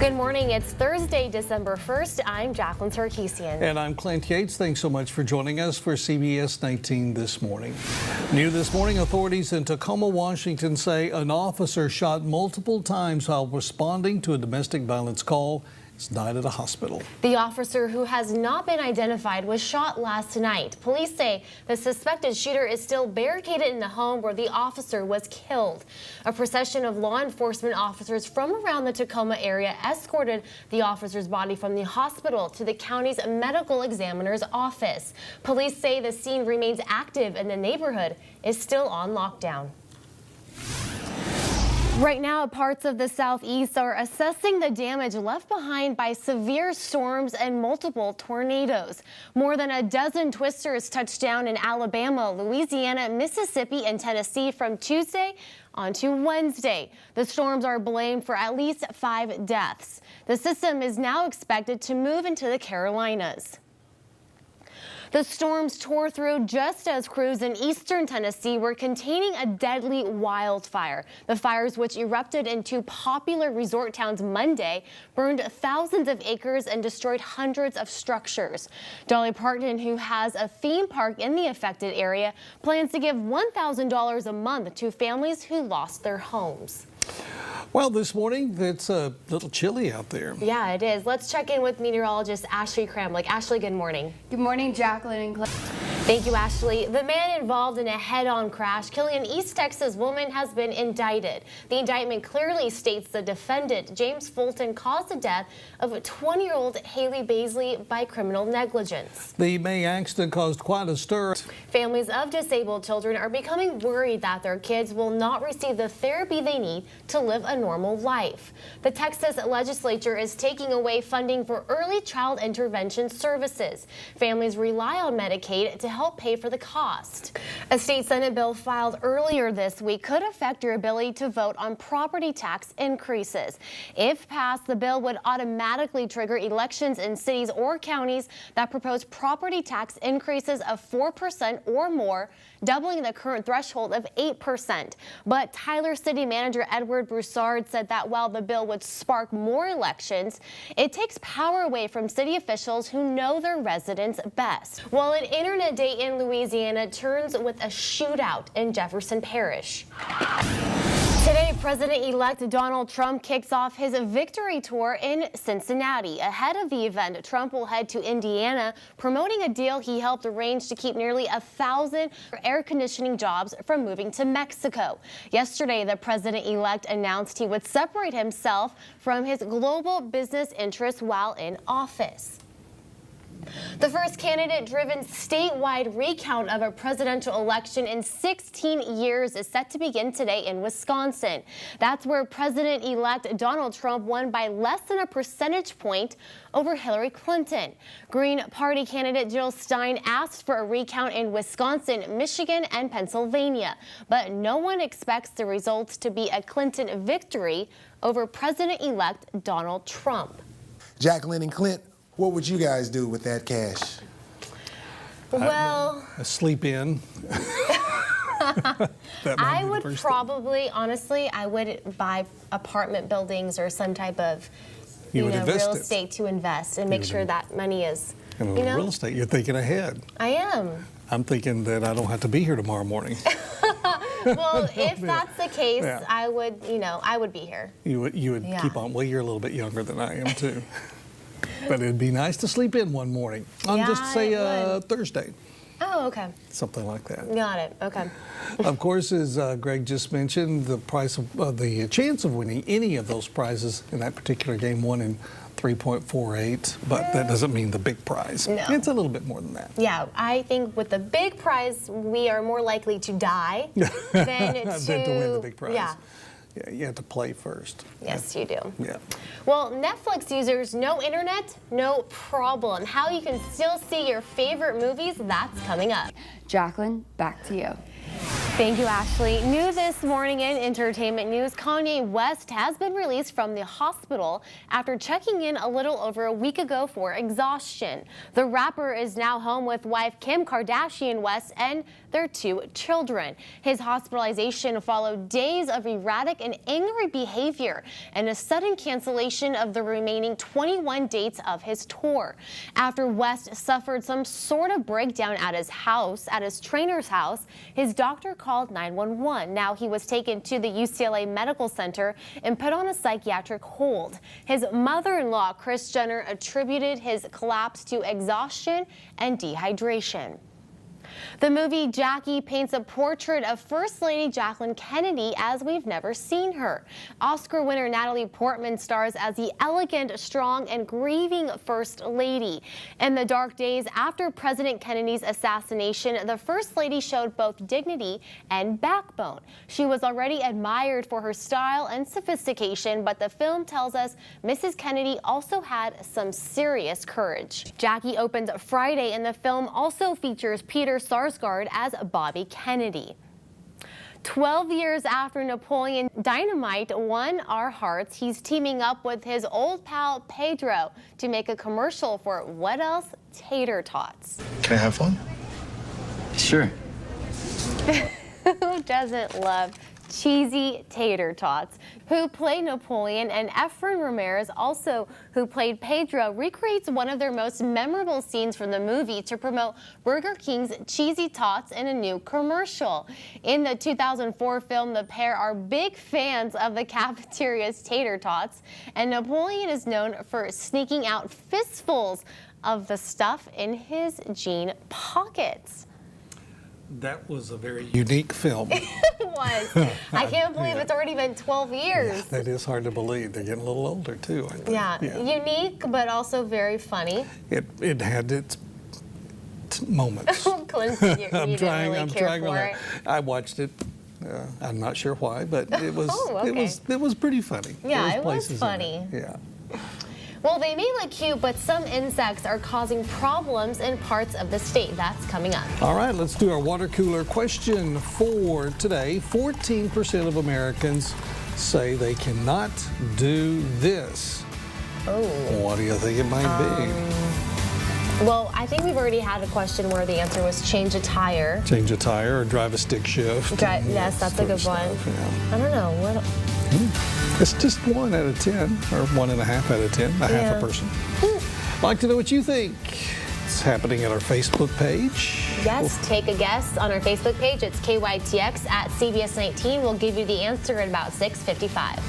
Good morning. It's Thursday, December 1st. I'm Jacqueline Sarkeesian. And I'm Clint Yates. Thanks so much for joining us for CBS 19 this morning. New this morning, authorities in Tacoma, Washington say an officer shot multiple times while responding to a domestic violence call. He's died at a hospital. The officer, who has not been identified, was shot last night. Police say the suspected shooter is still barricaded in the home where the officer was killed. A procession of law enforcement officers from around the Tacoma area escorted the officer's body from the hospital to the county's medical examiner's office. Police say the scene remains active and the neighborhood is still on lockdown. Right now, parts of the southeast are assessing the damage left behind by severe storms and multiple tornadoes. More than a dozen twisters touched down in Alabama, Louisiana, Mississippi, and Tennessee from Tuesday onto Wednesday. The storms are blamed for at least 5 deaths. The system is now expected to move into the Carolinas. The storms tore through just as crews in eastern Tennessee were containing a deadly wildfire. The fires, which erupted in 2 popular resort towns Monday, burned thousands of acres and destroyed hundreds of structures. Dolly Parton, who has a theme park in the affected area, plans to give $1,000 a month to families who lost their homes. Well, this morning, it's a little chilly out there. Yeah, it is. Let's check in with meteorologist Ashley Kramlich. Ashley, good morning. Good morning, Jacqueline and Clint. Thank you, Ashley. The man involved in a head-on crash killing an East Texas woman has been indicted. The indictment clearly states the defendant, James Fulton, caused the death of a 20-year-old Haley Baisley by criminal negligence. The May accident caused quite a stir. Families of disabled children are becoming worried that their kids will not receive the therapy they need to live a normal life. The Texas legislature is taking away funding for early child intervention services. Families rely on Medicaid to help pay for the cost. A state Senate bill filed earlier this week could affect your ability to vote on property tax increases. If passed, the bill would automatically trigger elections in cities or counties that propose property tax increases of 4% or more, doubling the current threshold of 8%. But Tyler City Manager Edward Broussard said that while the bill would spark more elections, it takes power away from city officials who know their residents best. Well, an internet day in Louisiana turns with a shootout in Jefferson Parish. Today, President-elect Donald Trump kicks off his victory tour in Cincinnati. Ahead of the event, Trump will head to Indiana, promoting a deal he helped arrange to keep nearly 1,000 air conditioning jobs from moving to Mexico. Yesterday, the president-elect announced he would separate himself from his global business interests while in office. The first candidate-driven statewide recount of a presidential election in 16 years is set to begin today in Wisconsin. That's where President-elect Donald Trump won by less than a percentage point over Hillary Clinton. Green Party candidate Jill Stein asked for a recount in Wisconsin, Michigan, and Pennsylvania, but no one expects the results to be a Clinton victory over President-elect Donald Trump. Jacqueline and Clint, what would you guys do with that cash? Well, Sleep in. I would probably, honestly, I would buy apartment buildings or some type of, real estate to invest and make sure that money is, In real estate, you're thinking ahead. I am. I'm thinking that I don't have to be here tomorrow morning. Well, if that's the case, I would, I would be here. You would keep on. Well, you're a little bit younger than I am, too. But it'd be nice to sleep in one morning on just say Thursday. Oh, okay. Something like that. Got it. Okay. Of course, as Greg just mentioned, the price of the chance of winning any of those prizes in that particular game, 1 in 3.48, but that doesn't mean the big prize. No. It's a little bit more than that. Yeah, I think with the big prize, we are more likely to die than than to win the big prize. Yeah. Yeah, you have to play first. Yes, you do. Yeah. Well, Netflix users, no internet, no problem. How you can still see your favorite movies, that's coming up. Jacqueline, back to you. Thank you, Ashley. New this morning in entertainment news, Kanye West has been released from the hospital after checking in a little over a week ago for exhaustion. The rapper is now home with wife Kim Kardashian West and their 2 children. His hospitalization followed days of erratic and angry behavior and a sudden cancellation of the remaining 21 dates of his tour. After West suffered some sort of breakdown at his trainer's house, his doctor called 911. Now he was taken to the UCLA Medical Center and put on a psychiatric hold. His mother-in-law, Kris Jenner, attributed his collapse to exhaustion and dehydration. The movie Jackie paints a portrait of First Lady Jacqueline Kennedy as we've never seen her. Oscar winner Natalie Portman stars as the elegant, strong, and grieving First Lady. In the dark days after President Kennedy's assassination, the First Lady showed both dignity and backbone. She was already admired for her style and sophistication, but the film tells us Mrs. Kennedy also had some serious courage. Jackie opened Friday, and the film also features Peter Sarsgaard as Bobby Kennedy. 12 years after Napoleon Dynamite won our hearts, he's teaming up with his old pal Pedro to make a commercial for what else? Tater tots. Can I have one? Sure. Who doesn't love cheesy tater tots? Who played Napoleon, and Efren Ramirez, also who played Pedro, recreates one of their most memorable scenes from the movie to promote Burger King's cheesy tots in a new commercial. In the 2004 film, the pair are big fans of the cafeteria's tater tots, and Napoleon is known for sneaking out fistfuls of the stuff in his jean pockets. That was a very unique film. It was. I can't believe it's already been 12 years. Yeah, that is hard to believe. They're getting a little older too, I think. Yeah, unique, but also very funny. It had its moments. Clinton, you I'm didn't trying. really I'm care trying. for it. I watched it. I'm not sure why, but it was. Oh, okay. It was pretty funny. Yeah, There it was places in funny. Yeah. Well, they may look cute, but some insects are causing problems in parts of the state. That's coming up. All right, let's do our water cooler question for today. 14% of Americans say they cannot do this. Oh. What do you think it might be? Well, I think we've already had a question where the answer was change a tire. Change a tire or drive a stick shift. Yes, that's a good one. Stuff, yeah. I don't know. What? It's just 1 out of 10, or 1.5 out of 10, half Yeah. a person. Like to know what you think. It's happening at our Facebook page. Yes, take a guess on our Facebook page. It's KYTX at CBS 19. We'll give you the answer at about 6:55.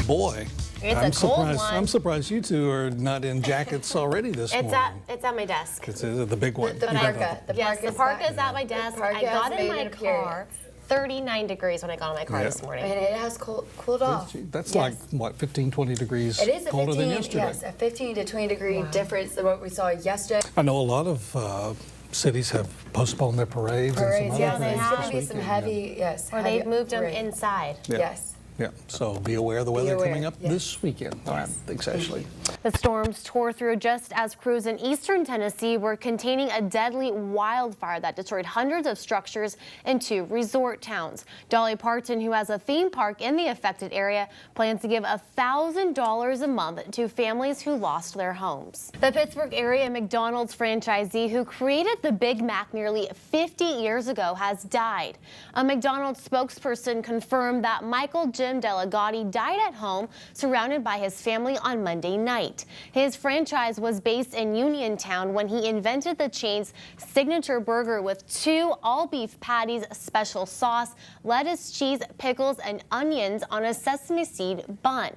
Boy, It's I'm a cold surprised. one. I'm surprised you two are not in jackets already this morning. It's at my desk. It's the big one. The You got parka. that. Yes, the parka is at my desk. parka I got has in made my an appearance. car. 39 degrees when I got in my car Yeah. this morning. And it has cooled off. That's Yes. like, what, 15, 20 degrees It is a colder 15, than yesterday? yes, a 15 to 20 degree difference than what we saw yesterday. I know a lot of cities have postponed their parades, and Parades, some yes, other they things have. it's this going to be some weekend. heavy, yes. Or heavy they've moved them parade. inside. Yeah. Yes. Yeah, so be aware of the weather aware, coming up yes. this weekend. All right, thanks, Ashley. The storms tore through just as crews in eastern Tennessee were containing a deadly wildfire that destroyed hundreds of structures in 2 resort towns. Dolly Parton, who has a theme park in the affected area, plans to give $1,000 a month to families who lost their homes. The Pittsburgh area McDonald's franchisee who created the Big Mac nearly 50 years ago has died. A McDonald's spokesperson confirmed that Michael Jim Delegati died at home surrounded by his family on Monday night. His franchise was based in Uniontown when he invented the chain's signature burger with 2 all-beef patties, special sauce, lettuce, cheese, pickles, and onions on a sesame seed bun.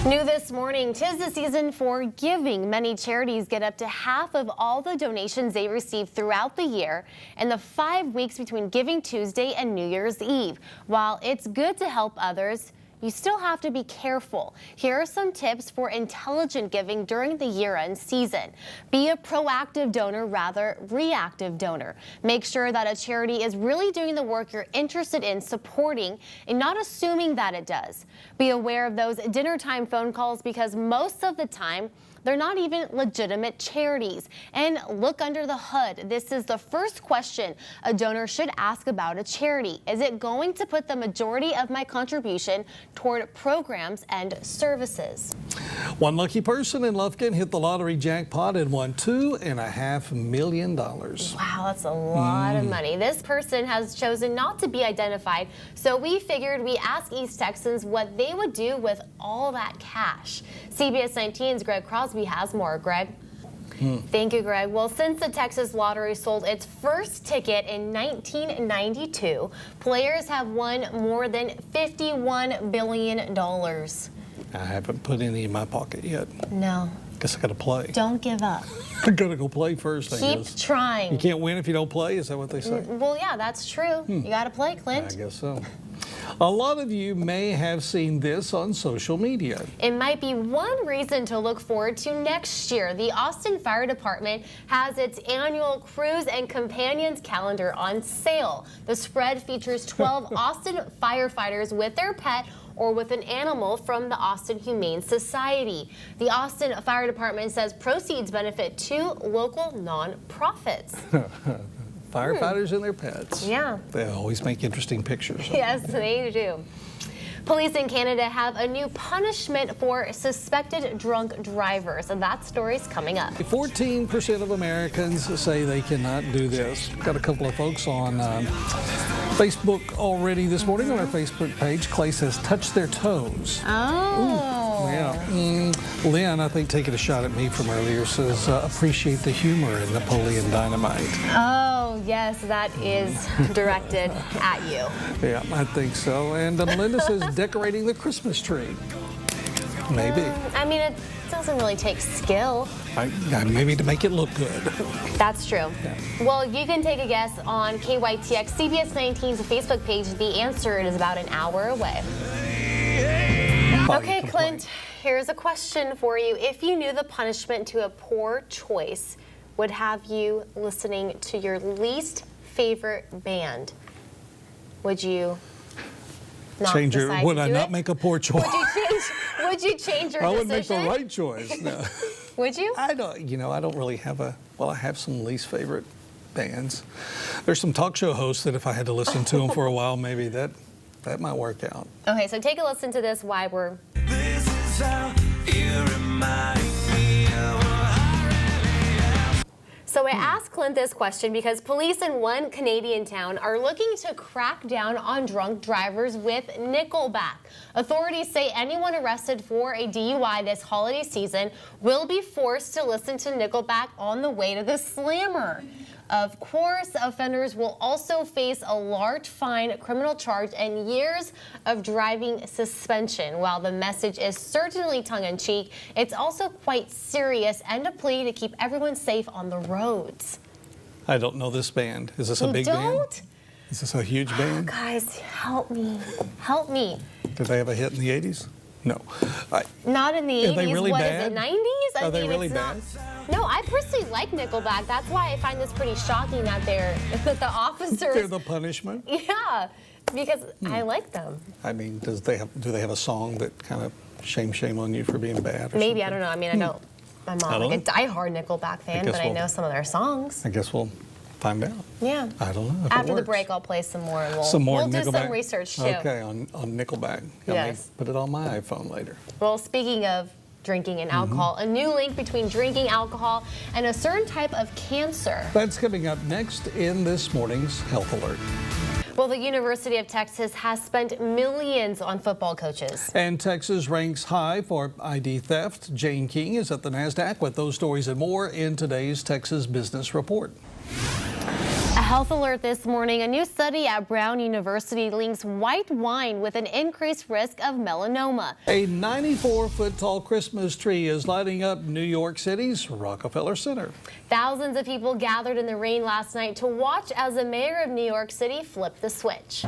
New this morning, 'tis the season for giving. Many charities get up to half of all the donations they receive throughout the year in the 5 weeks between Giving Tuesday and New Year's Eve. While it's good to help others, you still have to be careful. Here are some tips for intelligent giving during the year-end season. Be a proactive donor, rather reactive donor. Make sure that a charity is really doing the work you're interested in supporting and not assuming that it does. Be aware of those dinner time phone calls because most of the time, They're not even legitimate charities. And look under the hood. This is the first question a donor should ask about a charity. Is it going to put the majority of my contribution toward programs and services? One lucky person in Lufkin hit the lottery jackpot and won $2.5 million. Wow, that's a lot of money. This person has chosen not to be identified, so we figured we ask East Texans what they would do with all that cash. CBS 19's Greg Crosby has more. Greg? Thank you, Greg. Well, since the Texas Lottery sold its first ticket in 1992, players have won more than $51 billion. I haven't put any in my pocket yet. No. Guess I gotta play. Don't give up. I gotta go play first, I Keep guess. trying. You can't win if you don't play, is that what they say? Well, yeah, that's true. You got to play, Clint. I guess so. A lot of you may have seen this on social media. It might be one reason to look forward to next year. The Austin Fire Department has its annual Cruise and Companions calendar on sale. The spread features 12 Austin firefighters with their pet or with an animal from the Austin Humane Society. The Austin Fire Department says proceeds benefit 2 local nonprofits. Firefighters and their pets. Yeah. They always make interesting pictures. Yes, they do. Police in Canada have a new punishment for suspected drunk drivers, and that story's coming up. 14% of Americans say they cannot do this. Got a couple of folks on Facebook already this morning on our Facebook page. Clay says, touch their toes. Oh. Yeah. Lynn, I think taking a shot at me from earlier, says, appreciate the humor in Napoleon Dynamite. Oh, yes, that is directed at you. Yeah, I think so. And Melinda says, decorating the Christmas tree. Maybe. I mean, it doesn't really take skill. Maybe to make it look good. That's true. Yeah. Well, you can take a guess on KYTX CBS 19's Facebook page. The answer is about an hour away. Okay, Clint, here's a question for you. If you knew the punishment to a poor choice would have you listening to your least favorite band, would you not Change decide would to I do not it? make a poor choice? Would you change your I would decision? make the right choice. No. Would you? I don't really have I have some least favorite bands. There's some talk show hosts that if I had to listen to them for a while, maybe that might work out. Okay, so take a listen to this while we're... This is how you remind me of what I really am. So I asked Clint this question because police in one Canadian town are looking to crack down on drunk drivers with Nickelback. Authorities say anyone arrested for a DUI this holiday season will be forced to listen to Nickelback on the way to the Slammer. Of course, offenders will also face a large fine, criminal charge, and years of driving suspension. While the message is certainly tongue-in-cheek, it's also quite serious and a plea to keep everyone safe on the roads. I don't know this band. Is this a big band? Is this a huge band? Guys, help me. Help me. Did they have a hit in the 80s? No. Not in the 80s. Are they really What bad? is it, 90s? Are they really it's bad? No, I personally like Nickelback. That's why I find this pretty shocking that that the officers... They're the punishment? Yeah, because I like them. I mean, do they have a song that kind of shame on you for being bad or Maybe, something? I don't know. I mean, I'm not don't like a know. diehard Nickelback fan, guess but I we'll- know some of their songs. I guess we'll find out. Yeah. I don't know if it After the works. break, I'll play some more, and we'll do Nickelback. some research too. Okay, on Nickelback. I may Yes. put it on my iPhone later. Well, speaking of drinking and alcohol, a new link between drinking alcohol and a certain type of cancer. That's coming up next in this morning's Health Alert. Well, the University of Texas has spent millions on football coaches. And Texas ranks high for ID theft. Jane King is at the NASDAQ with those stories and more in today's Texas Business Report. A health alert this morning. A new study at Brown University links white wine with an increased risk of melanoma. A 94-foot tall Christmas tree is lighting up New York City's Rockefeller Center. Thousands of people gathered in the rain last night to watch as the mayor of New York City flipped the switch.